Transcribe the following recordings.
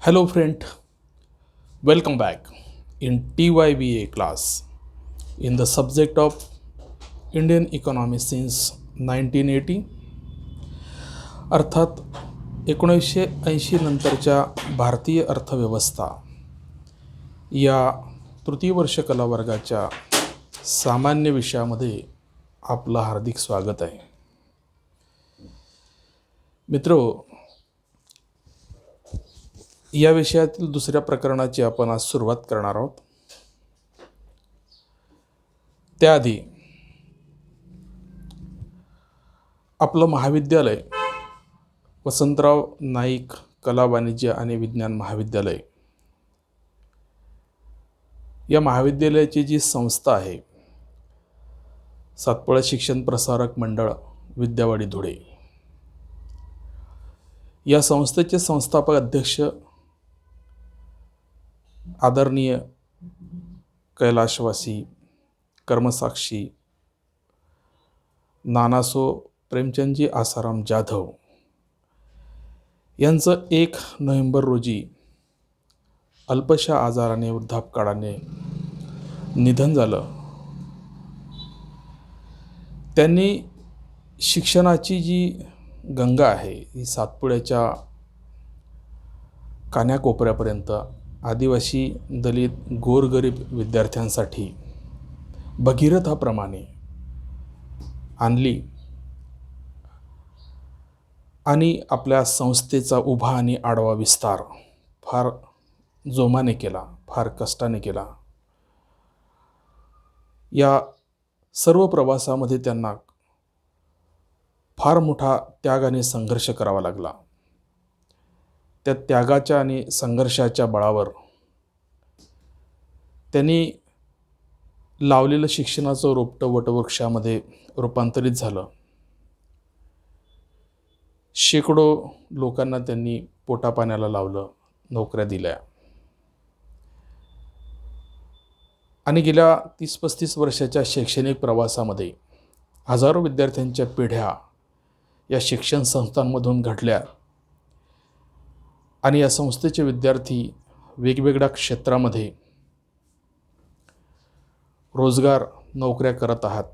Hello friend, welcome back in TYBA class in the subject of Indian economy since 1980 अर्थात 1980 नंतरच्या भारतीय अर्थव्यवस्था या तृतीय वर्ष कला वर्गाच्या सामान्य विषयामध्ये आपलं हार्दिक स्वागत आहे. मित्रो, या विषयातील दुसऱ्या प्रकरणाची आपण आज सुरुवात करणार आहोत. त्याआधी आपलं महाविद्यालय वसंतराव नाईक कला वाणिज्य आणि विज्ञान महाविद्यालय या महाविद्यालयाची जी संस्था आहे सातपुडा शिक्षण प्रसारक मंडळ विद्यावाडी धुळे, या संस्थेचे संस्थापक अध्यक्ष आदरणीय कैलाशवासी कर्मसाक्षी नानासो प्रेमचंदजी आसाराम जाधव यांचं 1 नोव्हेंबर रोजी अल्पशा आजाराने वृद्धापकाळाने निधन झालं. त्यांनी शिक्षणाची जी गंगा आहे ही सातपुड्याच्या कान्याकोपऱ्यापर्यंत आदिवासी दलित गोरगरीब विद्यार्थ्यांसाठी भगीरथाप्रमाणे आणली आणि आपल्या संस्थेचा उभा आणि आडवा विस्तार फार जोमाने केला, फार कष्टाने केला. या सर्व प्रवासामध्ये त्यांना फार मोठा त्याग आणि संघर्ष करावा लागला. त्या त्यागाच्या आणि संघर्षाच्या बळावर त्यांनी लावलेलं शिक्षणाचं रोपटं वटवृक्षामध्ये रूपांतरित झालं. शेकडो लोकांना त्यांनी पोटापाण्याला लावलं, नोकऱ्या दिल्या आणि गेल्या 30-35 वर्षाच्या शैक्षणिक प्रवासामध्ये हजारो विद्यार्थ्यांच्या पिढ्या या शिक्षण संस्थांमधून घडल्या आणि या संस्थेचे विद्यार्थी वेगवेगळ्या क्षेत्रामध्ये रोजगार नोकऱ्या करत आहात.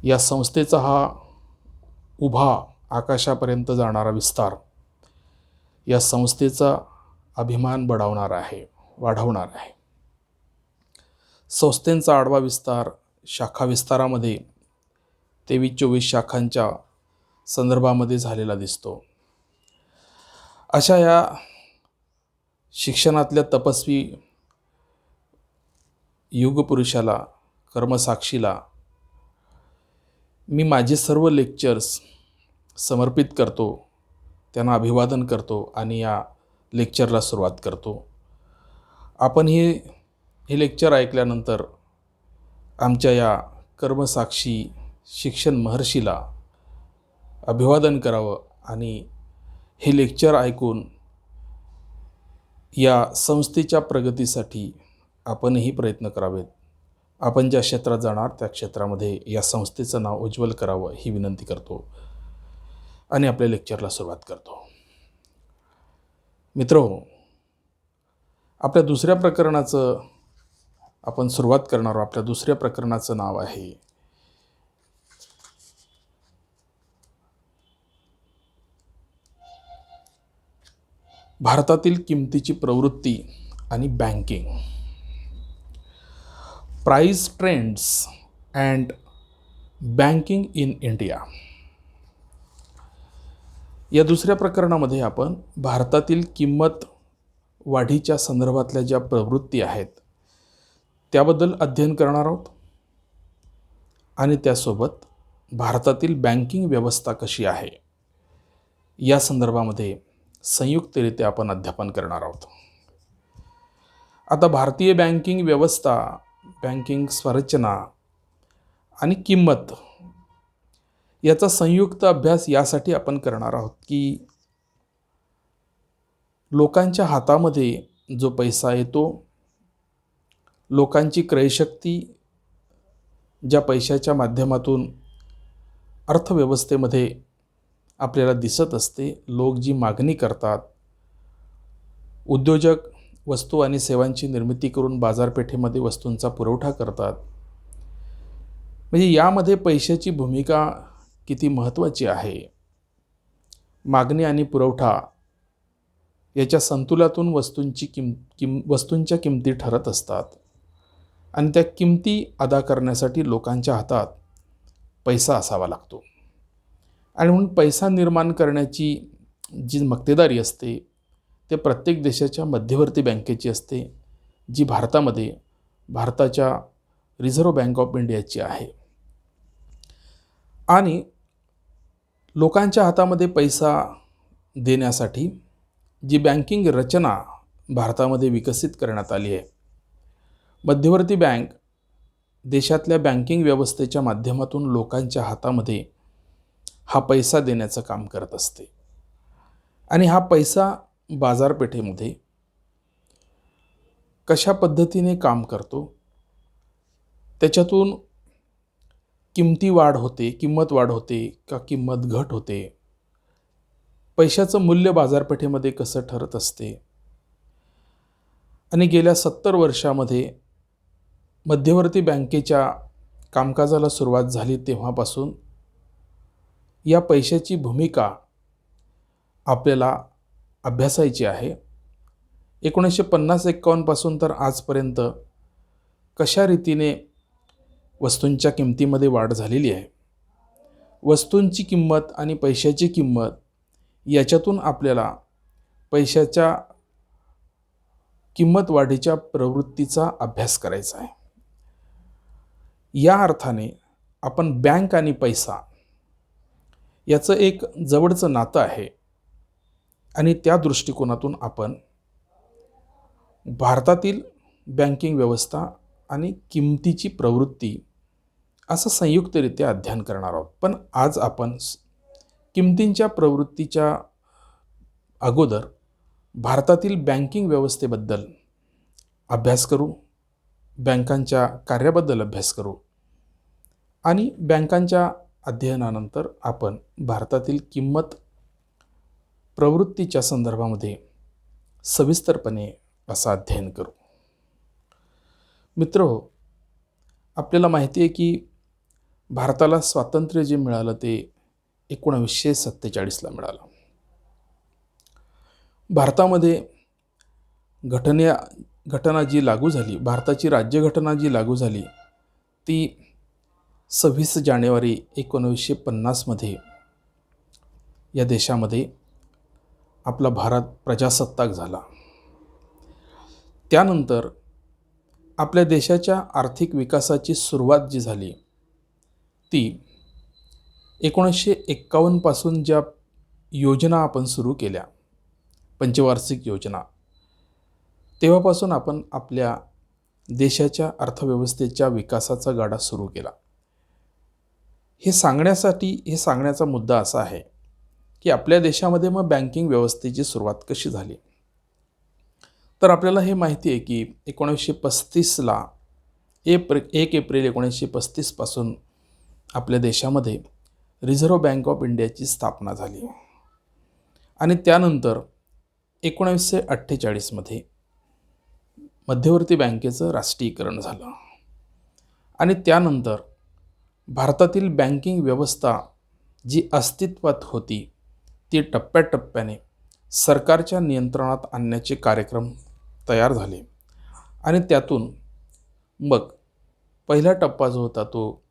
या संस्थेचा हा उभा आकाशापर्यंत जाणारा विस्तार या संस्थेचा अभिमान वाढवणार आहे. संस्थेचा आडवा विस्तार शाखा विस्तारामध्ये 23-24 शाखांच्या संदर्भामध्ये झालेला दिसतो. अशा या शिक्षणातल्या तपस्वी युगपुरुषाला, कर्मसाक्षीला मी माझे सर्व लेक्चर्स समर्पित करतो, त्यांना अभिवादन करतो आणि या लेक्चरला सुरुवात करतो. आपण हे लेक्चर ऐकल्यानंतर आमच्या या कर्मसाक्षी शिक्षण महर्षीला अभिवादन करावं आणि हे लेक्चर ऐकून या संस्थेच्या प्रगतीसाठी आपणही प्रयत्न करावेत. आपण ज्या क्षेत्रात जाणार त्या क्षेत्रामध्ये या संस्थेचं नाव उज्ज्वल करावं ही विनंती करतो आणि आपल्या लेक्चरला सुरुवात करतो. मित्रहो, आपल्या दुसऱ्या प्रकरणाचं आपण सुरुवात करणार आहोत. आपल्या दुसऱ्या प्रकरणाचं नाव आहे भारतातील किमतीची प्रवृत्ती आणि banking, price trends and banking in India. या दुसऱ्या प्रकरणामध्ये आपण भारतातील किंमत वाढीच्या संदर्भातल्या ज्या प्रवृत्ती आहेत त्याबद्दल अध्ययन करणार आहोत आणि त्यासोबत भारतातील बँकिंग व्यवस्था कशी आहे या संदर्भामध्ये संयुक्तरित्या आपण अध्यापन करणार आहोत. आता भारतीय बँकिंग व्यवस्था, बँकिंग संरचना आणि किंमत याचा संयुक्त अभ्यास यासाठी आपण करणार आहोत की लोकांच्या हातामध्ये जो पैसा येतो, लोकांची क्रयशक्ती ज्या पैशाच्या माध्यमातून अर्थव्यवस्थेमध्ये आपल्याला दिसत असते, लोक जी मागणी करतात, उद्योजक वस्तू आणि सेवांची निर्मिती करून बाजारपेठेमध्ये वस्तूंचा पुरवठा करतात. म्हणजे यामध्ये पैशाची भूमिका किती महत्त्वाची आहे. मागणी आणि पुरवठा याच्या संतुलातून वस्तूंच्या किमती ठरत असतात आणि त्या किमती अदा करण्यासाठी लोकांच्या हातात पैसा असावा लागतो. आणि म्हणून पैसा निर्माण करण्याची जी मक्तेदारी असते ते प्रत्येक देशाच्या मध्यवर्ती बँकेची असते, जी भारताच्या रिझर्व्ह बँक ऑफ इंडियाची आहे. आणि लोकांच्या हातामध्ये पैसा देण्यासाठी जी बँकिंग रचना भारतामध्ये विकसित करण्यात आली आहे, मध्यवर्ती बँक देशातल्या बँकिंग व्यवस्थेच्या माध्यमातून लोकांच्या हातामध्ये हा पैसा देण्याचं काम करत असते. आणि हा पैसा बाजारपेठेमध्ये कशा पद्धतीने काम करतो, त्याच्यातून किंमत वाढ होते का किंमत घट होते, पैशाचं मूल्य बाजारपेठेमध्ये कसं ठरत असते. आणि गेल्या 70 वर्षामध्ये मध्यवर्ती बँकेच्या कामकाजाला सुरुवात झाली तेव्हापासून या पैशाची भूमिका आपल्याला अभ्यासायची आहे. 1950-51 पासून तर आजपर्यंत कशा रीतीने वस्तूंच्या किमतीमध्ये वाढ झालेली आहे. वस्तूंची किंमत आणि पैशाची किंमत याच्यातून आपल्याला पैशाच्या किंमत वाढीच्या प्रवृत्तीचा अभ्यास करायचा आहे. या अर्थाने आपण बँक आणि पैसा याचं एक जवळचं नातं आहे आणि त्या दृष्टिकोनातून आपण भारतातील बँकिंग व्यवस्था आणि किमतीची प्रवृत्ती असं संयुक्तरित्या अध्ययन करणार आहोत. पण आज आपण किमतींच्या प्रवृत्तीच्या अगोदर भारतातील बँकिंग व्यवस्थेबद्दल अभ्यास करू, बँकांच्या कार्याबद्दल अभ्यास करू आणि बँकांच्या अध्ययनानंतर आपण भारतातील किंमत प्रवृत्तीच्या संदर्भामध्ये सविस्तरपणे असं अध्ययन करू. मित्रहो, आपल्याला माहिती आहे की भारताला स्वातंत्र्य जे मिळालं ते 1947ला मिळालं. भारतामध्ये घटना जी लागू झाली, भारताची राज्यघटना जी लागू झाली ती 26 जानेवारी 1950मध्ये या देशामध्ये आपला भारत प्रजासत्ताक झाला. त्यानंतर आपल्या देशाच्या आर्थिक विकासाची सुरुवात जी झाली ती 1951 पासून ज्या योजना आपण सुरू केल्या, पंचवार्षिक योजना, तेव्हापासून आपण आपल्या देशाच्या अर्थव्यवस्थेच्या विकासाचा गाडा सुरू केला. हे सांगण्याचा मुद्दा असा आहे की आपल्या देशामध्ये मग बँकिंग व्यवस्थेची सुरुवात कशी झाली. तर आपल्याला हे माहिती आहे की 1935ला 1 एप्रिल 1935 पासून आपल्या देशामध्ये रिझर्व्ह बँक ऑफ इंडियाची स्थापना झाली आणि त्यानंतर 1948मध्ये मध्यवर्ती बँकेचं राष्ट्रीयकरण झालं आणि त्यानंतर भारतातील बँकिंग व्यवस्था जी अस्तित्वात होती ती टप्प्याटप्प्याने सरकारच्या नियंत्रणात आणण्याचे कार्यक्रम तयार झाले आणि त्यातून मग पहिला टप्पा जो होता तो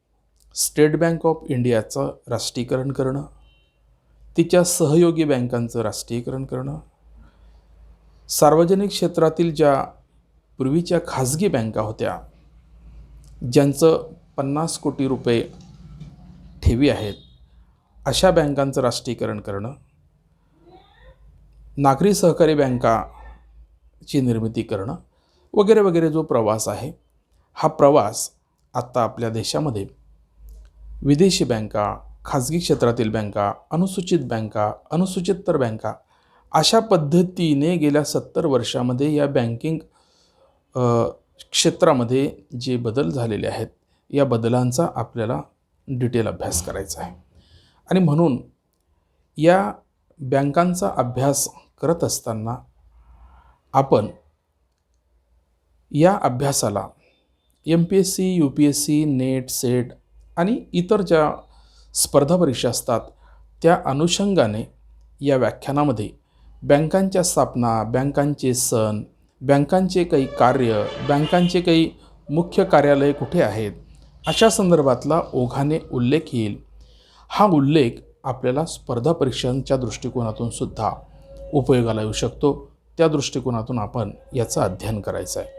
स्टेट बँक ऑफ इंडियाचं राष्ट्रीयकरण करणं, तिच्या सहयोगी बँकांचं राष्ट्रीयकरण करणं, सार्वजनिक क्षेत्रातील ज्या पूर्वीच्या खाजगी बँका होत्या ज्यांचं 50 कोटी रुपये ठेवी आहेत अशा बँकांचं राष्ट्रीयकरण करणं, नागरी सहकारी बँकाची निर्मिती करणं वगैरे वगैरे जो प्रवास आहे, हा प्रवास आत्ता आपल्या देशामध्ये विदेशी बँका, खाजगी क्षेत्रातील बँका, अनुसूचित बँका, अनुसूचितर बँका अशा पद्धतीने गेल्या 70 वर्षामध्ये या बँकिंग क्षेत्रामध्ये जे बदल झालेले आहेत या बदलांचा आपल्याला डिटेल अभ्यास करायचा आहे. आणि म्हणून या बँकांचा अभ्यास करत असताना आपण या अभ्यासाला MPSC, UPSC, नेट, सेट आणि इतर ज्या स्पर्धा परीक्षा असतात त्या अनुषंगाने या व्याख्यानामध्ये बँकांच्या स्थापना, बँकांचे सण, बँकांचे काही कार्य, बँकांचे काही मुख्य कार्यालय कुठे आहेत अशा संदर्भातला ओघाने उल्लेख येईल. हा उल्लेख आपल्याला स्पर्धा परीक्षांच्या दृष्टिकोनातून सुद्धा उपयोगाला येऊ शकतो. त्या दृष्टिकोनातून आपण याचं अध्ययन करायचं आहे.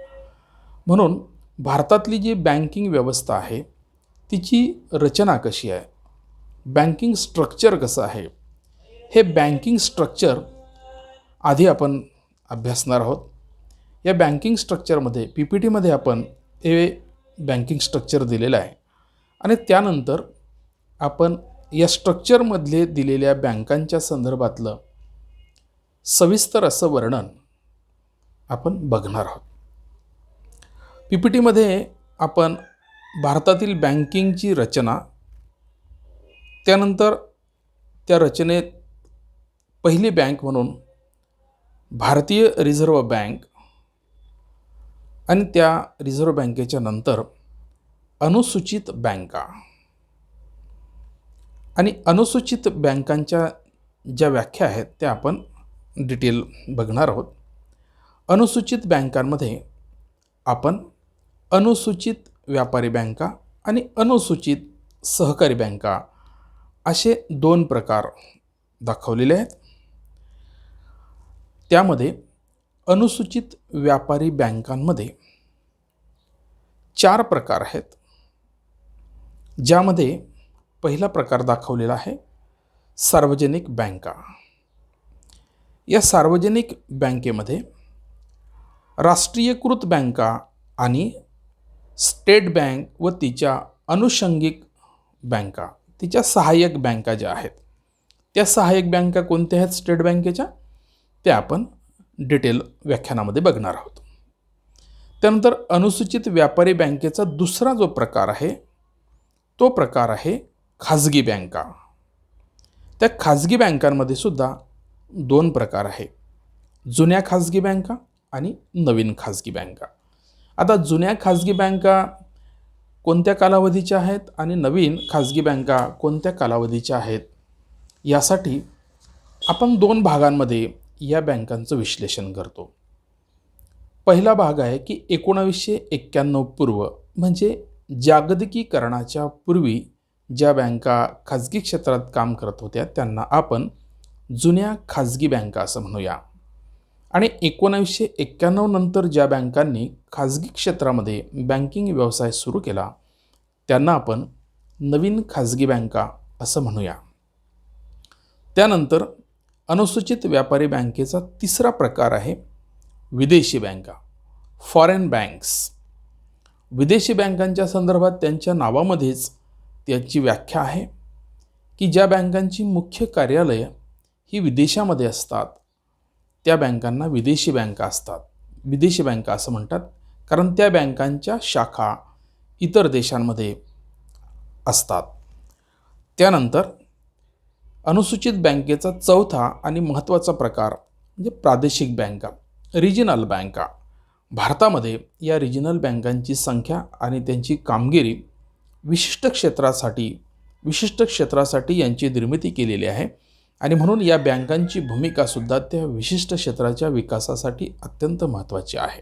म्हणून भारतातली जी बँकिंग व्यवस्था आहे तिची रचना कशी आहे, बँकिंग स्ट्रक्चर कसं आहे, हे बँकिंग स्ट्रक्चर आधी आपण अभ्यासणार आहोत. या बँकिंग स्ट्रक्चरमध्ये PPTमध्ये आपण हे बँकिंग स्ट्रक्चर दिलेलं आहे आणि त्यानंतर आपण या स्ट्रक्चरमधले दिलेल्या बँकांच्या संदर्भातलं सविस्तर असं वर्णन आपण बघणार आहोत. PPTमध्ये आपण भारतातील बँकिंगची रचना, त्यानंतर त्या रचनेत पहिली बँक म्हणून भारतीय रिझर्व्ह बँक आणि त्या रिझर्व्ह बँकेच्या नंतर अनुसूचित बँका आणि अनुसूचित बँकांच्या ज्या व्याख्या आहेत त्या आपण डिटेल बघणार आहोत. अनुसूचित बँकांमध्ये आपण अनुसूचित व्यापारी बँका आणि अनुसूचित सहकारी बँका असे 2 प्रकार दाखवलेले आहेत. त्यामध्ये अनुसूचित व्यापारी बँकांमध्ये 4 प्रकार आहेत, ज्यामध्ये पहिला प्रकार दाखवलेला आहे सार्वजनिक बँका. या सार्वजनिक बँकेमध्ये राष्ट्रीयकृत बँका आणि स्टेट बँक व तिच्या अनुषंगिक बँका, तिच्या सहाय्यक बँका ज्या आहेत त्या सहाय्यक बँका कोणत्या आहेत स्टेट बँकेच्या, त्या आपण डिटेल व्याख्यानामध्ये बघणार आहोत. त्यानंतर अनुसूचित व्यापारी बँकेचा दुसरा जो प्रकार आहे तो प्रकार आहे खाजगी बँका. त्या खाजगी बँकांमध्ये सुद्धा 2 प्रकार आहे, जुन्या खाजगी बँका आणि नवीन खाजगी बँका. आता जुन्या खाजगी बँका कोणत्या कालावधीच्या आहेत आणि नवीन खाजगी बँका कोणत्या कालावधीच्या आहेत यासाठी आपण 2 भागांमध्ये या बँकांचं विश्लेषण करतो. पहिला भाग आहे की 1991 पूर्व, म्हणजे जागतिकीकरणाच्या पूर्वी ज्या बँका खाजगी क्षेत्रात काम करत होत्या त्यांना आपण जुन्या खाजगी बँका असं म्हणूया. आणि 1991 नंतर ज्या बँकांनी खाजगी क्षेत्रामध्ये बँकिंग व्यवसाय सुरू केला त्यांना आपण नवीन खाजगी बँका असं म्हणूया. त्यानंतर अनुसूचित व्यापारी बँकेचा तिसरा प्रकार आहे विदेशी बँका, फॉरेन बँक्स. विदेशी बँकांच्या संदर्भात त्यांच्या नावामध्येच त्याची व्याख्या आहे की ज्या बँकांची मुख्य कार्यालय ही विदेशामध्ये असतात त्या बँकांना विदेशी बँका असतात. विदेशी बँका असं म्हणतात कारण त्या बँकांच्या शाखा इतर देशांमध्ये असतात. त्यानंतर अनुसूचित बँकेचा चौथा आणि महत्त्वाचा प्रकार म्हणजे प्रादेशिक बँका, रिजनल बँका. भारतामध्ये या रिजनल बँकांची संख्या आणि त्यांची कामगिरी विशिष्ट क्षेत्रासाठी यांची निर्मिती केलेली आहे आणि म्हणून या बँकांची भूमिकासुद्धा त्या विशिष्ट क्षेत्राच्या विकासासाठी अत्यंत महत्त्वाची आहे.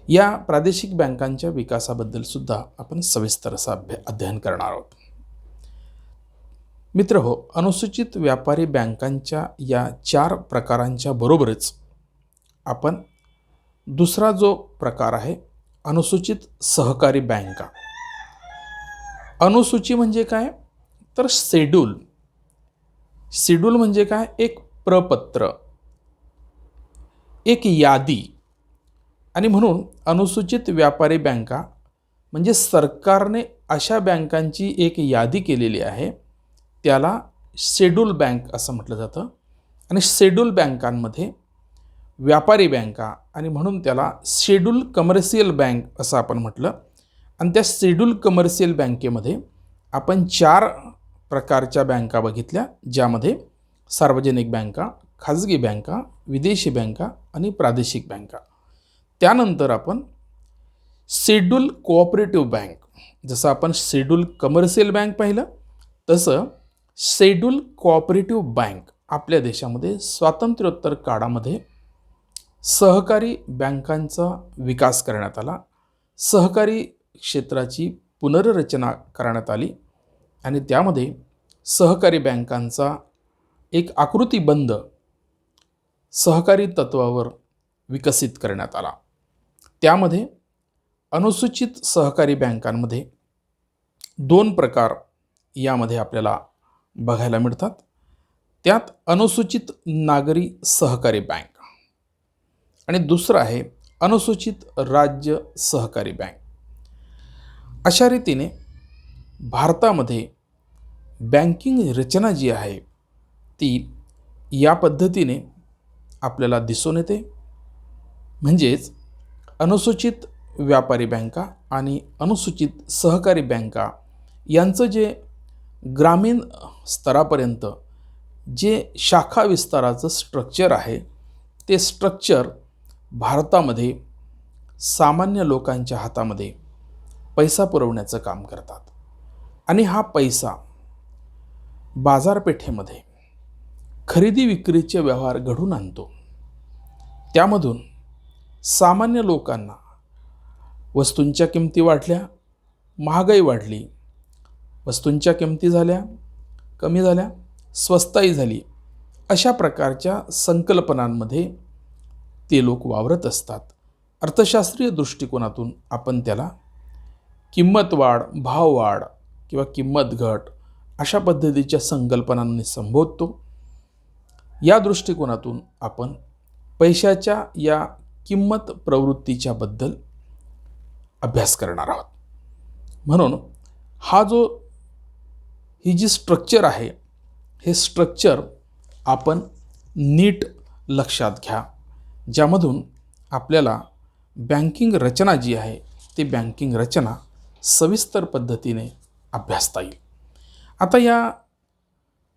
या प्रादेशिक बँकांच्या विकासाबद्दल सुद्धा आपण सविस्तर असं अध्ययन करणार आहोत. मित्रहो, अनुसूचित व्यापारी बँकांच्या या 4 प्रकारांच्या बरोबरच आपण दुसरा जो प्रकार आहे अनुसूचित सहकारी बँका. अनुसूची म्हणजे काय तर शेड्यूल. शेड्यूल म्हणजे काय, एक प्रपत्र, एक यादी. आणि म्हणून अनुसूचित व्यापारी बँका म्हणजे सरकारने अशा बँकांची एक यादी केलेली आहे त्याला शेड्यूल बँक असं म्हटलं जातं. आणि शेड्यूल बँकांमध्ये व्यापारी बँका आणि म्हणून त्याला शेड्यूल कमर्शियल बँक असं आपण म्हटलं. आणि त्या शेड्यूल कमर्शियल बँकेमध्ये आपण 4 प्रकारच्या बँका बघितल्या, ज्यामध्ये सार्वजनिक बँका, खाजगी बँका, विदेशी बँका आणि प्रादेशिक बँका. त्यानंतर आपण शेड्यूल कोऑपरेटिव्ह बँक, जसं आपण शेड्यूल कमर्शियल बँक पाहिलं तसं शेड्यूल कोऑपरेटिव्ह बँक आपल्या देशामध्ये स्वातंत्र्योत्तर काळामध्ये सहकारी बँकांचा विकास करण्यात आला. सहकारी क्षेत्राची पुनर्रचना करण्यात आली आणि त्यामध्ये सहकारी बँकांचा एक आकृतिबंध सहकारी तत्वावर विकसित करण्यात आला. त्यामध्ये अनुसूचित सहकारी बँकांमध्ये 2 प्रकार यामध्ये आपल्याला बघायला मिळतात. त्यात अनुसूचित नागरी सहकारी बँक आणि दुसरं आहे अनुसूचित राज्य सहकारी बँक. अशा रीतीने भारतामध्ये बँकिंग रचना जी आहे ती या पद्धतीने आपल्याला दिसून येते. म्हणजेच अनुसूचित व्यापारी बँका आणि अनुसूचित सहकारी बँका यांचं जे ग्रामीण स्तरापर्यंत जे शाखा विस्ताराचं स्ट्रक्चर आहे ते स्ट्रक्चर भारतामध्ये सामान्य लोकांच्या हातामध्ये पैसा पुरवण्याचं काम करतात आणि हा पैसा बाजारपेठेमध्ये खरेदी विक्रीचे व्यवहार घडून आणतो. त्यामधून सामान्य लोकांना वस्तूंच्या किमती वाढल्या, महागाई वाढली, वस्तूंच्या किमती झाल्या कमी झाल्या, स्वस्ताई झाली, अशा प्रकारच्या संकल्पनांमध्ये ते लोक वावरत असतात. अर्थशास्त्रीय दृष्टिकोनातून आपण त्याला किंमत वाढ, भाव वाढ किंवा किंमत घट अशा पद्धतीच्या संकल्पनांनी संबोधतो. या दृष्टिकोनातून आपण पैशाच्या या किंमत प्रवृत्तीच्या बद्दल अभ्यास करणार आहोत. म्हणून ही जी स्ट्रक्चर आहे हे स्ट्रक्चर आपण नीट लक्षात घ्या, ज्यामधून आपल्याला बँकिंग रचना जी आहे ती बँकिंग रचना सविस्तर पद्धतीने अभ्यासता येईल. आता या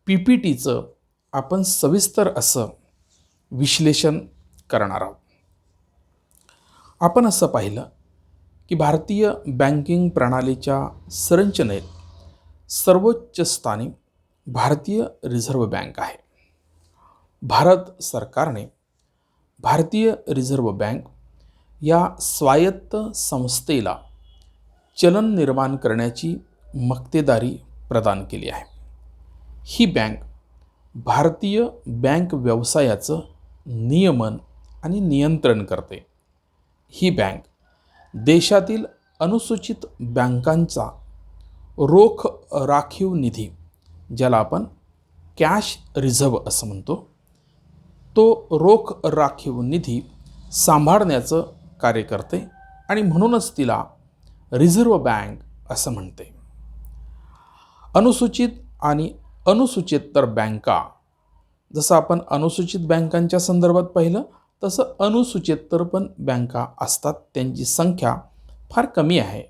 PPTचं आपण सविस्तर असं विश्लेषण करणार आहोत. आपण असं पाहिलं की भारतीय बँकिंग प्रणालीच्या संरचनेत सर्वोच्च स्थानी भारतीय रिझर्व्ह बँक आहे. भारत सरकारने भारतीय रिझर्व्ह बँक या स्वायत्त संस्थेला चलन निर्माण करण्याची मक्तेदारी प्रदान केली आहे. ही बँक भारतीय बँक व्यवसायाचं नियमन आणि नियंत्रण करते. ही बँक देशातील अनुसूचित बँकांचा रोख राखीव निधी, ज्याला आपण कॅश रिझर्व्ह असं म्हणतो, तो रोख राखीव निधी सांभाळण्याचं कार्य करते आणि म्हणूनच तिला रिझर्व्ह बँक असं म्हणते. अनुसूचित आणि अनुसूचितर बँका, जसं आपण अनुसूचित बँकांच्या संदर्भात पाहिलं तसं अनुसूचितर पण बँका असतात. त्यांची संख्या फार कमी आहे,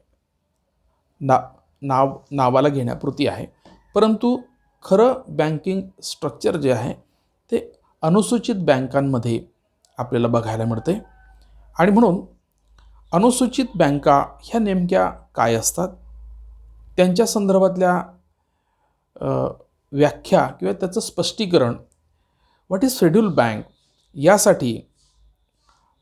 नावाला घेण्यापुरती आहे, परंतु खरं बँकिंग स्ट्रक्चर जे आहे ते अनुसूचित बँकांमध्ये आपल्याला बघायला मिळते. आणि म्हणून अनुसूचित बँका ह्या नेमक्या काय असतात, त्यांच्या संदर्भातल्या व्याख्या किंवा त्याचं स्पष्टीकरण, व्हॉट इज शेड्यूल बँक, यासाठी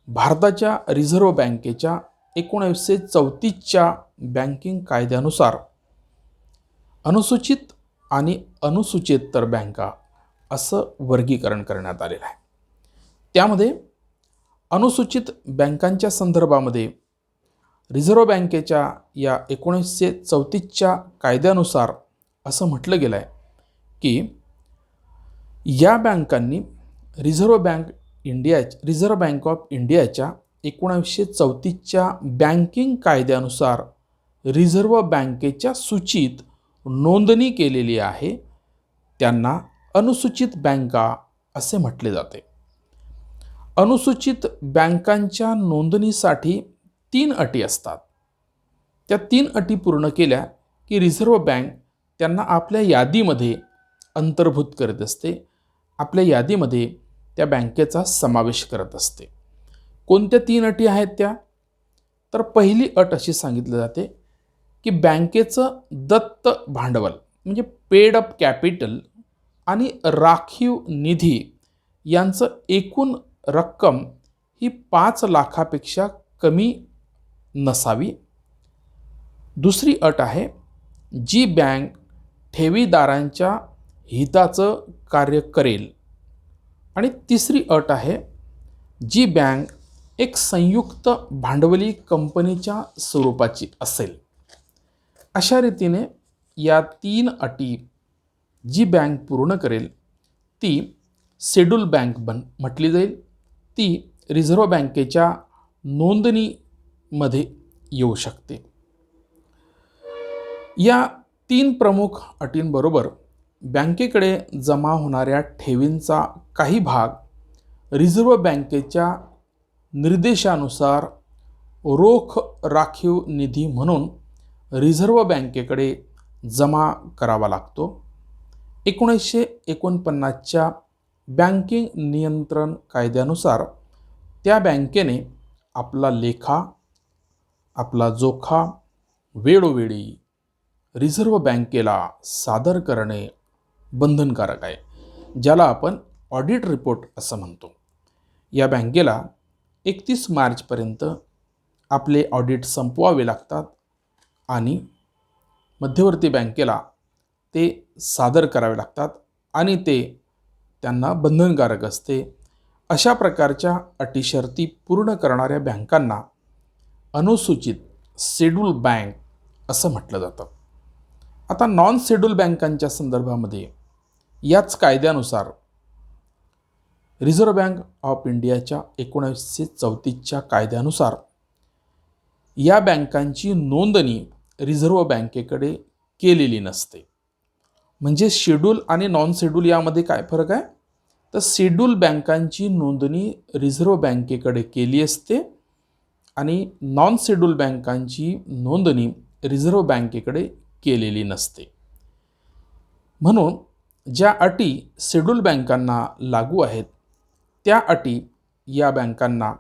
भारताच्या रिझर्व्ह बँकेच्या 1934च्या बँकिंग कायद्यानुसार अनुसूचित आणि अनुसूचितर बँका असं वर्गीकरण करण्यात आलेलं आहे. त्यामध्ये अनुसूचित बँकांच्या संदर्भामध्ये रिझर्व्ह बँकेच्या या 1934च्या कायद्यानुसार असं म्हटलं गेलं आहे की या बँकांनी रिझर्व्ह बँक ऑफ इंडियाच्या 1934च्या बँकिंग कायद्यानुसार रिझर्व्ह बँकेच्या सूचीत नोंदणी केलेली आहे, त्यांना अनुसूचित बँका असे म्हटले जाते. अनुसूचित बँकांच्या नोंदणीसाठी 3 अटी असतात. त्या 3 अटी पूर्ण केल्या की रिझर्व्ह बँक त्यांना आपल्या यादीमध्ये अंतर्भूत करत असते. आपल्या यादीमध्ये त्या बँकेचा समावेश करत असते. कोणत्या 3 अटी आहेत त्या? तर पहिली अट अशी सांगितली जाते की बँकेचं दत्त भांडवल म्हणजे पेड अप कॅपिटल आणि राखीव निधी यांचं एकूण रक्कम ही 5 लाखापेक्षा कमी नसावी. दुसरी अट आहे, जी बँक ठेवीदारांच्या हिताचं कार्य करेल. आणि तिसरी अट आहे, जी बँक एक संयुक्त भांडवली कंपनीच्या स्वरूपाची असेल. अशा रीतीने या 3 अटी जी बँक पूर्ण करेल ती शेड्यूल बँक म्हटली जाईल. ती रिझर्व्ह बँकेच्या नोंदणीमध्ये येऊ शकते. या 3 प्रमुख अटींबरोबर बँकेकडे जमा होणाऱ्या ठेवींचा काही भाग रिझर्व्ह बँकेच्या निर्देशानुसार रोख राखीव निधी म्हणून रिझर्व्ह बँकेकडे जमा करावा लागतो. 1949च्या बँकिंग नियंत्रण कायद्यानुसार त्या बँकेने आपला लेखा, आपला जोखा वेळोवेळी रिझर्व्ह बँकेला सादर करणे बंधनकारक आहे, ज्याला आपण ऑडिट रिपोर्ट असं म्हणतो. या बँकेला 31 मार्चपर्यंत आपले ऑडिट संपवावे लागतात आणि मध्यवर्ती बँकेला ते सादर करावे लागतात आणि ते त्यांना बंधनकारक असते. अशा प्रकारच्या अटी शर्ती पूर्ण करणाऱ्या बँकांना अनुसूचित शेड्यूल बँक असं म्हटलं जातं. आता नॉन शेड्यूल बँकांच्या संदर्भामध्ये याच कायद्यानुसार रिझर्व्ह बँक ऑफ इंडियाच्या 1934च्या कायद्यानुसार या बँकांची नोंदणी रिझर्व्ह बँकेकडे केलेली नसते. म्हणजे शेड्यूल आणि नॉन शेड्यूल यामध्ये काय फरक आहे? तर शेड्यूल बँकांची नोंदणी रिझर्व्ह बँकेकडे केली असते आणि नॉन शेड्यूल बँकांची नोंदणी रिझर्व्ह बँकेकडे केलेली नसते. म्हणून ज्या अटी शेड्यूल बँकांना लागू आहेत त्या अटी या बँकांना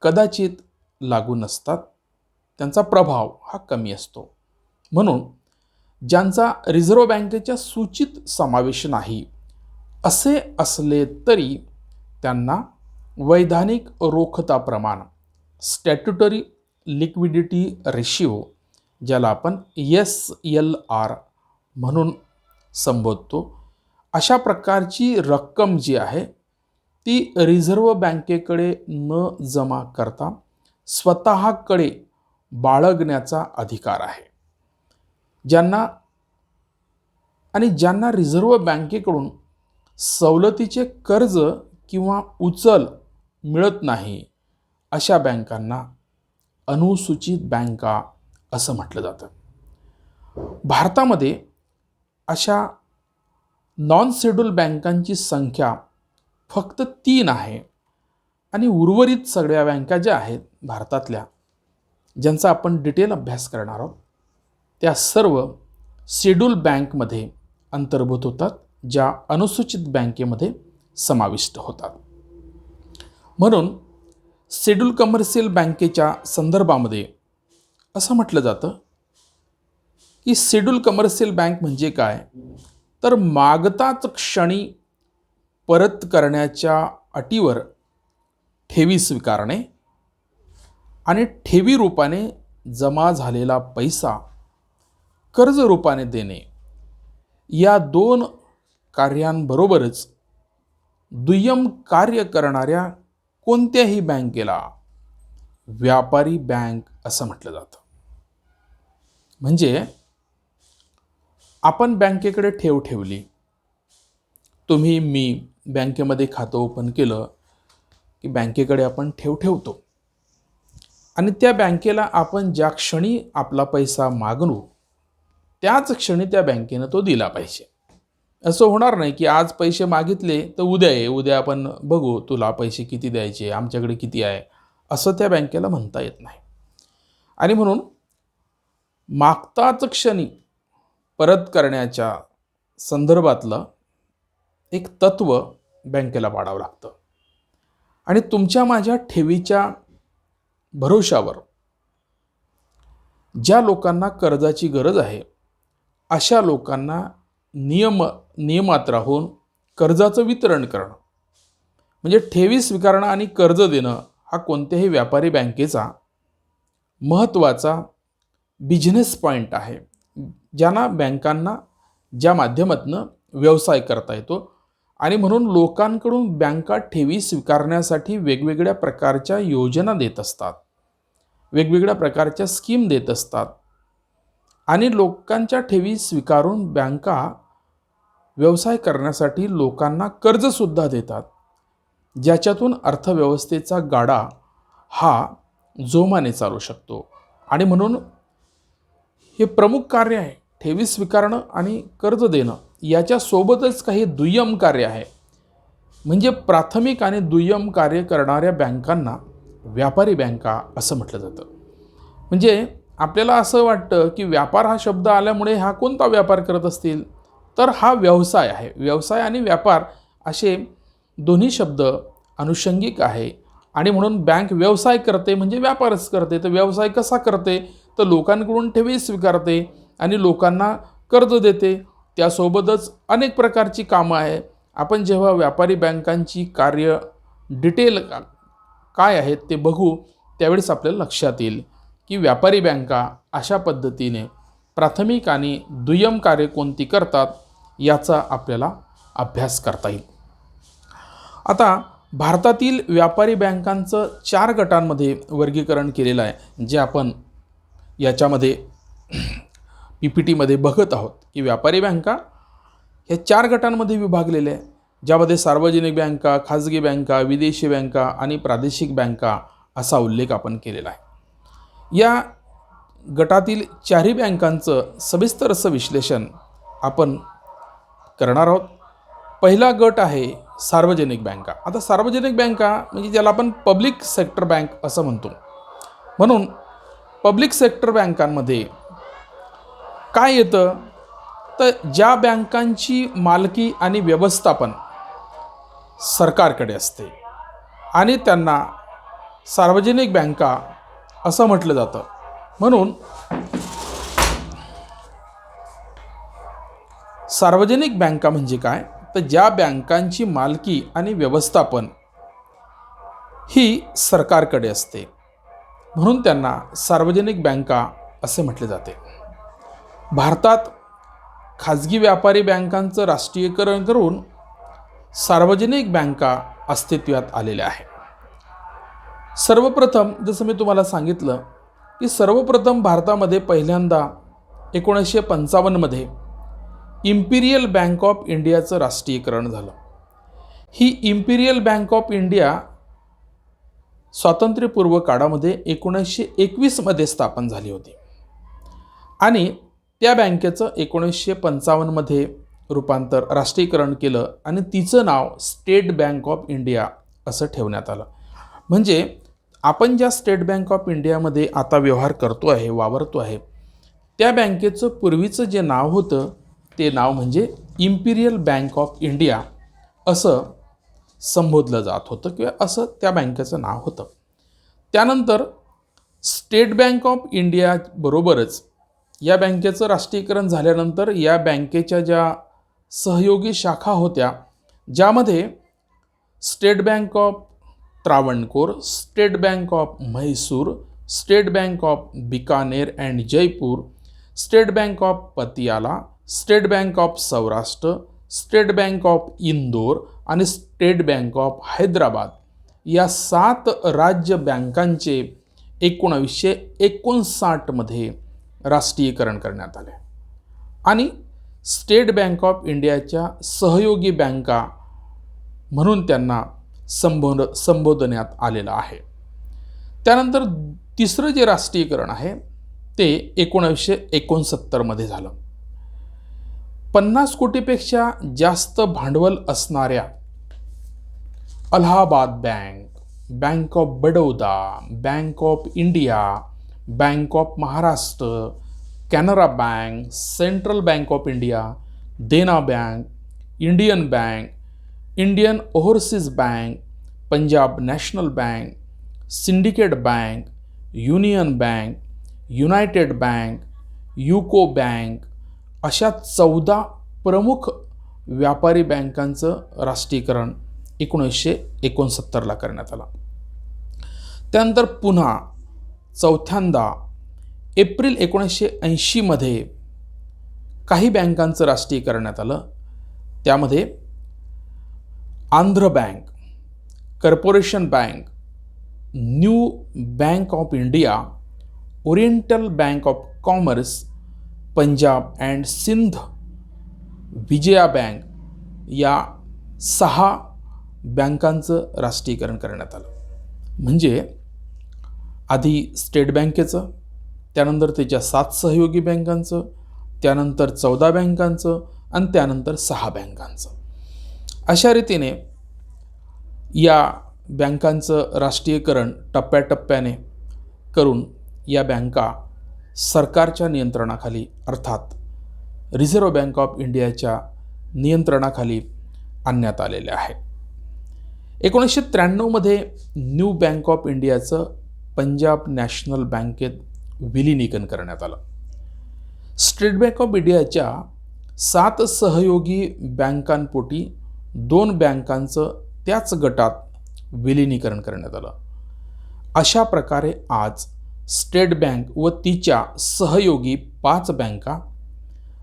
कदाचित लागू नसतात. त्यांचा प्रभाव हा कमी असतो. म्हणून ज्यांचा रिझर्व्ह बँकेच्या सूचीत समावेश नाही असे असले तरी त्यांना वैधानिक रोखता प्रमाण स्टॅट्युटरी लिक्विडिटी रेशिओ, ज्याला आपण SLR म्हणून संबोधतो, अशा प्रकारची रक्कम जी आहे ती रिझर्व्ह बँकेकडे न जमा करता स्वतःकडे बाळगण्याचा अधिकार आहे. ज्यांना रिझर्व्ह बँकेकडून सवलतीचे कर्ज किंवा उचल मिळत नाही अशा बँकांना अनुसूचित बँका असं म्हटलं जातं. भारतामध्ये अशा नॉन शेड्यूल बँकांची संख्या फक्त 3 आहे आणि उर्वरित सगळ्या बँका ज्या आहेत भारतातल्या, ज्यांचा आपण डिटेल अभ्यास करणार आहोत, त्या सर्व शेड्यूल बँकमध्ये अंतर्भूत होतात, ज्या अनुसूचित बँकेमध्ये समाविष्ट होतात. म्हणून शेड्यूल कमर्शियल बँकेच्या संदर्भामध्ये असं म्हटलं जातं की शेड्यूल कमर्शियल बँक म्हणजे काय? तर मागताच क्षणी परत करण्याच्या अटीवर ठेवी स्वीकारणे आणि ठेवी रूपाने जमा झालेला पैसा कर्ज रूपाने देणे, या 2 कार्यांबरोबरच दुय्यम कार्य करणाऱ्या कोणत्याही बँकेला व्यापारी बँक असं म्हटलं जातं. म्हणजे आपण बँकेकडे ठेव ठेवली, तुम्ही मी बँकेमध्ये खातं ओपन केलं की बँकेकडे आपण ठेव ठेवतो आणि त्या बँकेला आपण ज्या क्षणी आपला पैसा मागणू त्याच क्षणी त्या बँकेनं तो दिला पाहिजे. असं होणार नाही की आज पैसे मागितले तर उद्या आपण बघू तुला पैसे किती द्यायचे, आमच्याकडे किती आहे, असं त्या बँकेला म्हणता येत नाही. आणि म्हणून मागताच क्षणी परत करण्याच्या संदर्भातलं एक तत्व बँकेला पाळावं लागतं. आणि तुमच्या माझ्या ठेवीच्या भरोशावर ज्या लोकांना कर्जाची गरज आहे अशा लोकांना नियमात राहून कर्जाचं वितरण करणं, म्हणजे ठेवी स्वीकारणं आणि कर्ज देणं हा कोणत्याही व्यापारी बँकेचा महत्त्वाचा बिझनेस पॉईंट आहे, ज्यांना बँकांना ज्या माध्यमातून व्यवसाय करता येतो. आणि म्हणून लोकांकडून बँका ठेवी स्वीकारण्यासाठी वेगवेगळ्या प्रकारच्या योजना देत असतात, वेगवेगळ्या प्रकारच्या स्कीम देत असतात. आणि लोकांच्या ठेवी स्वीकारून बँका व्यवसाय करण्यासाठी लोकांना कर्जसुद्धा देतात, ज्याच्यातून अर्थव्यवस्थेचा गाडा हा जोमाने चालू शकतो. आणि म्हणून हे प्रमुख कार्य आहे. ठेवी स्वीकारणं आणि कर्ज देणं याच्यासोबतच काही दुय्यम कार्य आहे. म्हणजे प्राथमिक आणि दुय्यम कार्य करणाऱ्या बँकांना व्यापारी बँका असं म्हटलं जातं. म्हणजे आपल्याला असं वाटतं की व्यापार हा शब्द आल्यामुळे हा कोणता व्यापार करत असतील, तर हा व्यवसाय आहे. व्यवसाय आणि व्यापार असे दोन्ही शब्द अनुषंगिक आहे. आणि म्हणून बँक व्यवसाय करते म्हणजे व्यापारच करते. तर व्यवसाय कसा करते, तर लोकांकडून ठेवी स्वीकारते आणि लोकांना कर्ज देते. त्यासोबतच अनेक प्रकारची कामं आहे. आपण जेव्हा व्यापारी बँकांची कार्य डिटेल काय आहेत ते बघू, त्यावेळेस आपल्याला लक्षात येईल की व्यापारी बँका अशा पद्धतीने प्राथमिक आणि दुय्यम कार्य कोणती करतात याचा आपल्याला अभ्यास करता येईल. आता भारतातील व्यापारी बँकांचं 4 गटांमध्ये वर्गीकरण केलेलं आहे, जे आपण याच्यामध्ये PPTमध्ये बघत आहोत की व्यापारी बँका ह्या 4 गटांमध्ये विभागलेल्या आहे, ज्यामध्ये सार्वजनिक बँका, खाजगी बँका, विदेशी बँका आणि प्रादेशिक बँका असा उल्लेख आपण केलेला आहे. या गटातील 4ही बँकांचं सविस्तर असं विश्लेषण आपण करणार आहोत. पहिला गट आहे सार्वजनिक बँका. आता सार्वजनिक बँका म्हणजे ज्याला आपण पब्लिक सेक्टर बँक असं म्हणतो. म्हणून पब्लिक सेक्टर बँकांमध्ये काय येतं, तर ज्या बँकांची मालकी आणि व्यवस्थापन सरकारकडे असते आणि त्यांना सार्वजनिक बँका असं म्हटलं जातं. म्हणून सार्वजनिक बँका म्हणजे काय, तर ज्या बँकांची मालकी आणि व्यवस्थापन ही सरकारकडे असते, म्हणून त्यांना सार्वजनिक बँका असे म्हटले जाते. भारतात खाजगी व्यापारी बँकांचं राष्ट्रीयकरण करून सार्वजनिक बँका अस्तित्वात आलेल्या आहेत. सर्वप्रथम जसं मी तुम्हाला सांगितलं की सर्वप्रथम भारतामध्ये पहिल्यांदा 1955मध्ये इम्पिरियल बँक ऑफ इंडियाचं राष्ट्रीयकरण झालं. ही इम्पिरियल बँक ऑफ इंडिया स्वातंत्र्यपूर्व काळामध्ये 1921मध्ये स्थापन झाली होती आणि त्या बँकेचं 1955मध्ये रूपांतर राष्ट्रीयकरण केलं आणि तिचं नाव स्टेट बँक ऑफ इंडिया असं ठेवण्यात आलं. म्हणजे आपण ज्या स्टेट बँक ऑफ इंडियामध्ये आता व्यवहार करतो आहे, वावरतो आहे, त्या बँकेचं पूर्वीचं जे नाव होतं ते नाव म्हणजे इम्पिरियल बँक ऑफ इंडिया असं संबोधलं जात होतं किंवा असं त्या बँकेचं नाव होतं. त्यानंतर स्टेट बँक ऑफ इंडिया बरोबरच या बँकेचं राष्ट्रीयकरण झाल्यानंतर या बँकेच्या ज्या सहयोगी शाखा होत्या, ज्यामध्ये State Bank of Travancore, State Bank of Mysore, State Bank of Bikaner and Jaipur, State Bank of Patiala, State Bank of Saurashtra, State Bank of Indore आणि स्टेट बँक ऑफ हैदराबाद या 7 राज्य बँकांचे 1959मध्ये राष्ट्रीयकरण करण्यात आले आणि स्टेट बँक ऑफ इंडियाच्या सहयोगी बँका म्हणून त्यांना संबोधण्यात आलेलं आहे. त्यानंतर तिसरं जे राष्ट्रीयकरण आहे ते 1969मध्ये झालं. 50 कोटीपेक्षा जास्त भांडवल असणाऱ्या Allahabad bank, bank of Baroda, bank of India, bank of Maharashtra, Canara bank, central bank of India, Dena bank, Indian bank, Indian overseas bank, Punjab national bank, syndicate bank, union bank, United bank, UCO bank अशा 14 प्रमुख व्यापारी बँकांचं राष्ट्रीयकरण 1969ला करण्यात आलं. त्यानंतर पुन्हा चौथ्यांदा एप्रिल 1980मध्ये काही बँकांचं राष्ट्रीयकरण करण्यात आलं. त्यामध्ये Andhra bank, corporation bank, new bank of India, oriental bank of commerce, Punjab and Sind Vijaya bank या 6 बँकांचं राष्ट्रीयकरण करण्यात आलं. म्हणजे आधी स्टेट बँकेचं, त्यानंतर त्याच्या 7 सहयोगी बँकांचं, त्यानंतर 14 बँकांचं आणि त्यानंतर 6 बँकांचं. अशा रीतीने या बँकांचं राष्ट्रीयकरण टप्प्याटप्प्याने करून या बँका सरकारच्या नियंत्रणाखाली अर्थात रिझर्व्ह बँक ऑफ इंडियाच्या नियंत्रणाखाली आणण्यात आलेले आहे. 1993मध्ये न्यू बँक ऑफ इंडियाचं पंजाब नॅशनल बँकेत विलिनीकरण करण्यात आलं. स्टेट बँक ऑफ इंडियाच्या 7 सहयोगी बँकांपोटी 2 बँकांचं त्याच गटात विलिनीकरण करण्यात आलं. अशा प्रकारे आज स्टेट बँक व तिच्या सहयोगी 5 बँका,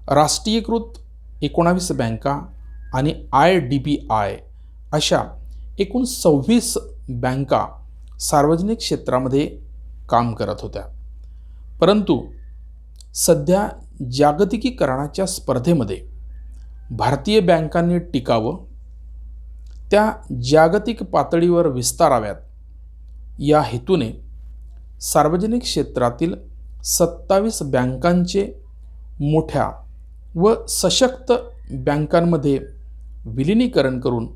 राष्ट्रीयकृत 19 बँका आणि IDBI अशा एकूण 26 बँका सार्वजनिक क्षेत्रामध्ये काम करत होत्या. परंतु सध्या जागतिकीकरणाच्या स्पर्धेमध्ये भारतीय बँकांनी टिकावं, त्या जागतिक पातळीवर विस्ताराव्यात या हेतूने सार्वजनिक क्षेत्रातील 27 बँकांचे मोठ्या व सशक्त बँकांमध्ये विलिनीकरण करून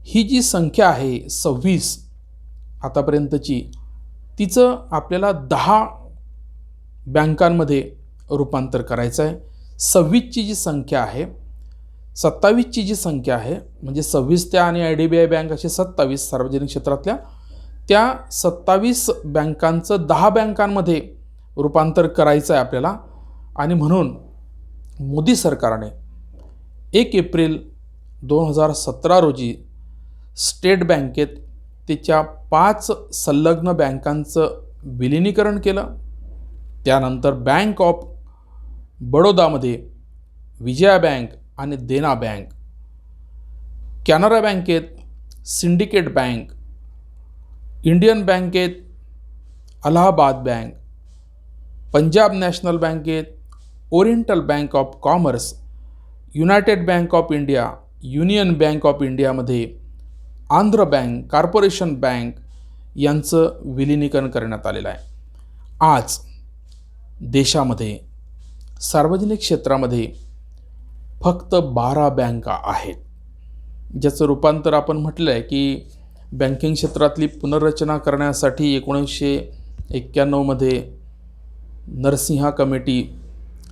ही जी संख्या आहे 26 आतापर्यंतची, तिचं आपल्याला 10 बँकांमध्ये रूपांतर करायचं आहे. 26ची जी संख्या आहे, 27ची जी संख्या आहे म्हणजे 26 त्या आणि IDBI बँक असे 27 सार्वजनिक क्षेत्रातल्या, त्या 27 बँकांचं 10 बँकांमध्ये रूपांतर करायचं आहे आपल्याला. आणि म्हणून मोदी सरकारने 1 एप्रिल 2017 रोजी स्टेट बँकेत तिच्या 5 संलग्न बँकांचं विलिनीकरण केलं. त्यानंतर बँक ऑफ बडोदामध्ये विजया बँक आणि देना बँक, कॅनरा बँकेत सिंडिकेट बँक, इंडियन बँकेत अलाहाबाद बँक, पंजाब नॅशनल बँकेत oriental bank of commerce, United bank of India, union bank of इंडियामध्ये आंध्र बँक, कॉर्पोरेशन बँक यांचं विलिनीकरण करण्यात आलेलं आहे. आज देशामध्ये सार्वजनिक क्षेत्रामध्ये फक्त 12 बँका आहेत, ज्याचं रूपांतर आपण म्हटलं आहे की बँकिंग क्षेत्रातली पुनर्रचना करण्यासाठी 1991मध्ये नरसिंहा कमिटी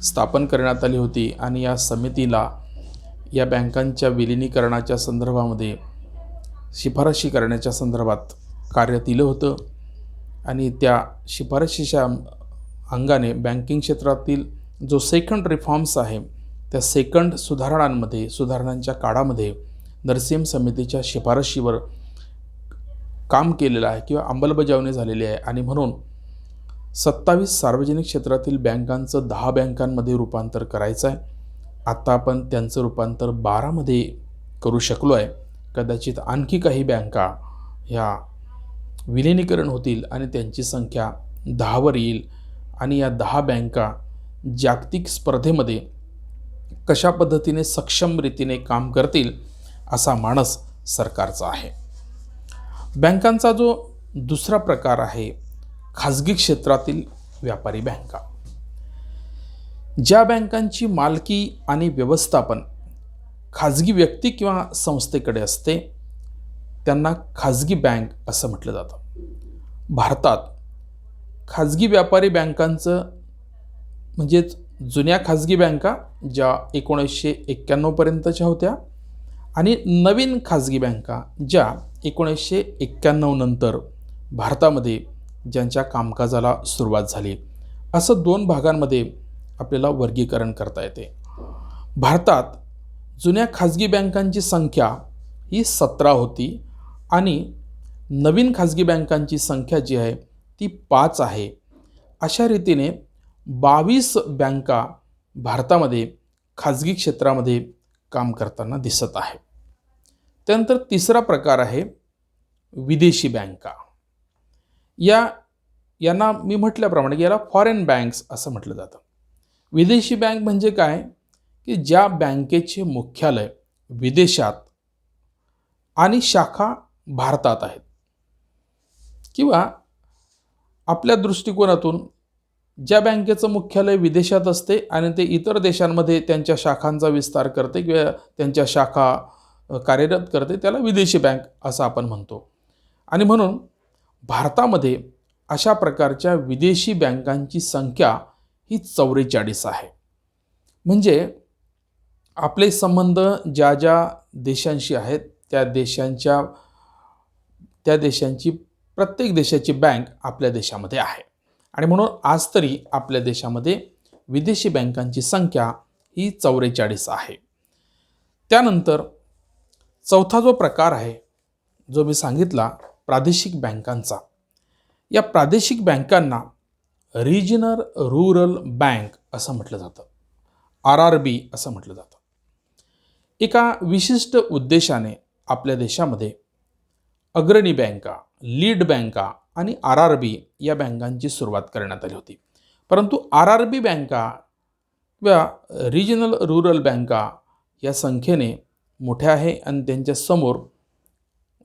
स्थापन करण्यात आली होती आणि या समितीला या बँकांच्या विलिनीकरणाच्या संदर्भामध्ये शिफारशी करण्याच्या संदर्भात कार्य दिलं होतं. आणि त्या शिफारशीच्या अंगाने बँकिंग क्षेत्रातील जो सेकंड रिफॉर्म्स आहे, त्या सेकंड सुधारणांच्या काळामध्ये नरसिंह समितीच्या शिफारशीवर काम केलेलं आहे किंवा अंमलबजावणी झालेली आहे. आणि म्हणून 27 सार्वजनिक क्षेत्रातील बँकांचं 10 बँकांमध्ये रूपांतर करायचं आहे. आता आपण त्यांचं रूपांतर 12मध्ये करू शकलो आहे. कदाचित आणखी काही बँका ह्या विलिनीकरण होतील आणि त्यांची संख्या 10वर येईल. आणि या 10 बँका जागतिक स्पर्धेमध्ये कशा पद्धतीने सक्षम रीतीने काम करतील असा मानस सरकारचा आहे. बँकांचा जो दुसरा प्रकार आहे खाजगी क्षेत्रातील व्यापारी बँका. ज्या बँकांची मालकी आणि व्यवस्थापन खाजगी व्यक्ती किंवा संस्थेकडे असते त्यांना खाजगी बँक असं म्हटलं जातं. भारतात खाजगी व्यापारी बँकांचं म्हणजेच जुन्या खाजगी बँका ज्या 1991 पर्यंतच्या होत्या आणि नवीन खाजगी बँका ज्या 1991 नंतर भारतामध्ये ज्यांच्या कामकाजाला सुरुवात झाली, असं दोन भागांमध्ये आपल्याला वर्गीकरण करता येते. भारतात जुन्या खाजगी बँकांची संख्या ही 17 होती आणि नवीन खाजगी बँकांची संख्या जी आहे ती 5 आहे. अशा रीतीने 22 बँका भारतामध्ये खाजगी क्षेत्रामध्ये काम करताना दिसत आहे. त्यानंतर तिसरा प्रकार आहे विदेशी बँका. यांना मी म्हटल्याप्रमाणे याला फॉरेन बँक्स असं म्हटलं जातं. विदेशी बँक म्हणजे काय की ज्या बँकेचे मुख्यालय विदेशात आणि शाखा भारतात आहेत, किंवा आपल्या दृष्टिकोनातून ज्या बँकेचं मुख्यालय विदेशात असते आणि ते इतर देशांमध्ये त्यांच्या शाखांचा विस्तार करते किंवा त्यांच्या शाखा कार्यरत करते, त्याला विदेशी बँक असं आपण म्हणतो. आणि म्हणून भारतामध्ये अशा प्रकारच्या विदेशी बँकांची संख्या ही 44 आहे. म्हणजे आपले संबंध ज्या ज्या देशांशी आहेत त्या देशांची प्रत्येक देशाची बँक आपल्या देशामध्ये आहे. आणि म्हणून आज तरी आपल्या देशामध्ये विदेशी बँकांची संख्या ही 44 आहे. त्यानंतर चौथा जो प्रकार आहे जो मी सांगितला प्रादेशिक बँकांचा, या प्रादेशिक बँकांना रिजनल रूरल बँक असं म्हटलं जातं, RRB असं म्हटलं जातं. एका विशिष्ट उद्देशाने आपल्या देशामध्ये अग्रणी बँका, लीड बँका आणि RRB या बँकांची सुरुवात करण्यात आली होती. परंतु RRB बँका किंवा रिजनल रूरल बँका या संख्येने मोठ्या आहे आणि त्यांच्या समोर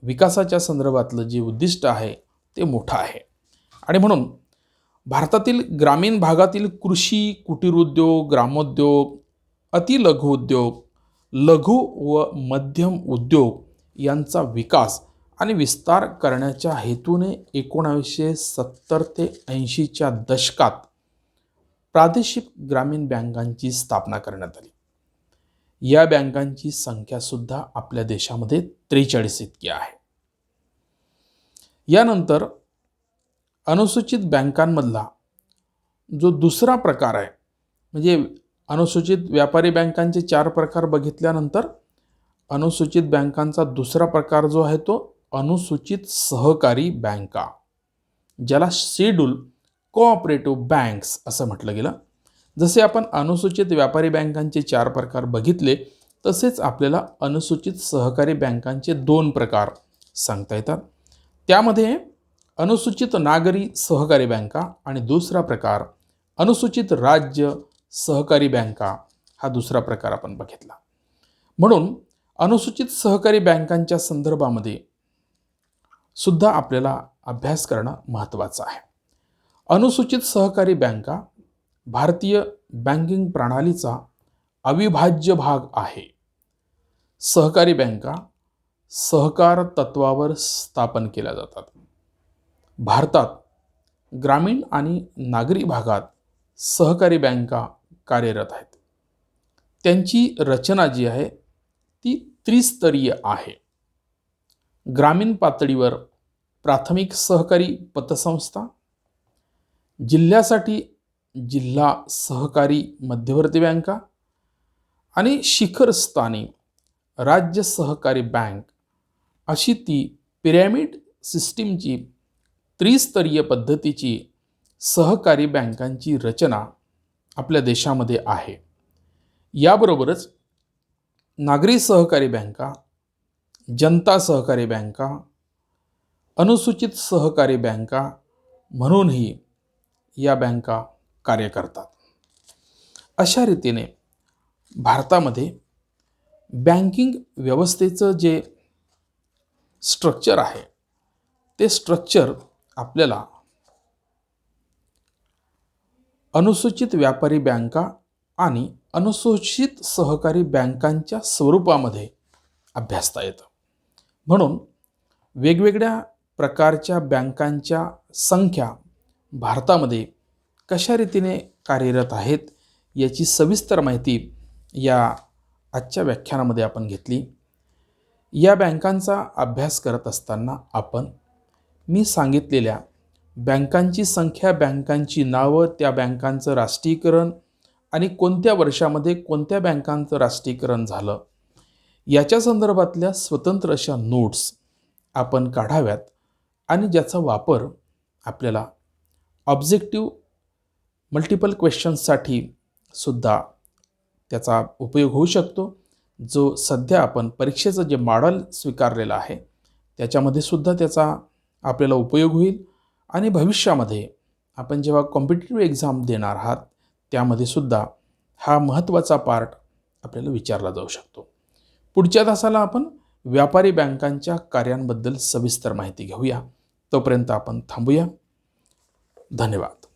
विकासाच्या संदर्भातलं जे उद्दिष्ट आहे ते मोठं आहे. आणि म्हणून भारतातील ग्रामीण भागातील कृषी, कुटीर उद्योग, ग्रामोद्योग, अतिलघु उद्योग, लघु व मध्यम उद्योग यांचा विकास आणि विस्तार करण्याच्या हेतूने 1970 ते 80च्या दशकात प्रादेशिक ग्रामीण बँकांची स्थापना करण्यात आली. या बँकांची संख्या सुद्धा आपल्या देशामध्ये 43 इतकी आहे. यानंतर अनुसूचित बँकांमधला जो दुसरा प्रकार आहे, म्हणजे अनुसूचित व्यापारी बँकांचे 4 प्रकार बघितल्यानंतर अनुसूचित बँकांचा दुसरा प्रकार जो आहे तो अनुसूचित सहकारी बँका, ज्याला शेड्यूल कोऑपरेटिव्ह बँक्स असं म्हटलं गेलं. जसे आपण अनुसूचित व्यापारी बँकांचे 4 प्रकार बघितले, तसेच आपल्याला अनुसूचित सहकारी बँकांचे 2 प्रकार सांगता येतात. त्यामध्ये अनुसूचित नागरी सहकारी बँका आणि दुसरा प्रकार अनुसूचित राज्य सहकारी बँका, हा दुसरा प्रकार आपण बघितला. म्हणून अनुसूचित सहकारी बँकांच्या संदर्भामध्ये सुद्धा आपल्याला अभ्यास करणं महत्त्वाचं आहे. अनुसूचित सहकारी बँका भारतीय बँकिंग प्रणालीचा अविभाज्य भाग आहे. सहकारी बँका सहकार तत्वावर स्थापन केल्या जातात. भारतात ग्रामीण आणि नागरी भागात सहकारी बँका कार्यरत आहेत. त्यांची रचना जी आहे ती त्रिस्तरीय आहे. ग्रामीण पातळीवर प्राथमिक सहकारी पतसंस्था, जिल्ह्यासाठी जिल्हा सहकारी मध्यवर्ती बँका आणि शिखरस्थानी राज्य सहकारी बँक, अशी ती पिरॅमिड सिस्टीमची त्रिस्तरीय पद्धतीची सहकारी बँकांची रचना आपल्या देशामध्ये आहे. याबरोबरच नागरी सहकारी बँका, जनता सहकारी बँका, अनुसूचित सहकारी बँका म्हणूनही या बँका कार्य करतात. अशा रीतीने भारतामध्ये बँकिंग व्यवस्थेचं जे स्ट्रक्चर आहे ते स्ट्रक्चर आपल्याला अनुसूचित व्यापारी बँका आणि अनुसूचित सहकारी बँकांच्या स्वरूपामध्ये अभ्यासता येतं. म्हणून वेगवेगळ्या प्रकारच्या बँकांच्या संख्या भारतामध्ये कशा रीतीने कार्यरत आहेत याची सविस्तर माहिती या आजच्या व्याख्यानामध्ये आपण घेतली. या बँकांचा अभ्यास करत असताना आपण मी सांगितलेल्या बँकांची संख्या, बँकांची नावं, त्या बँकांचं राष्ट्रीयकरण आणि कोणत्या वर्षामध्ये कोणत्या बँकांचं राष्ट्रीयकरण झालं याच्या संदर्भातल्या स्वतंत्र अशा नोट्स आपण काढाव्यात आणि ज्याचा वापर आपल्याला ऑब्जेक्टिव्ह मल्टिपल क्वेश्चन्ससाठी सुद्धा त्याचा उपयोग होऊ शकतो. जो सध्या आपण परीक्षेचं जे मॉडेल स्वीकारलेलं आहे त्याच्यामध्ये सुद्धा त्याचा आपल्याला उपयोग होईल आणि भविष्यामध्ये आपण जेव्हा कॉम्पिटिटिव्ह एक्झाम देणार आहात त्यामध्ये सुद्धा हा महत्त्वाचा पार्ट आपल्याला विचारला जाऊ शकतो. पुढच्या तासाला आपण व्यापारी बँकांच्या कार्यांबद्दल सविस्तर माहिती घेऊया. तोपर्यंत आपण थांबूया. धन्यवाद.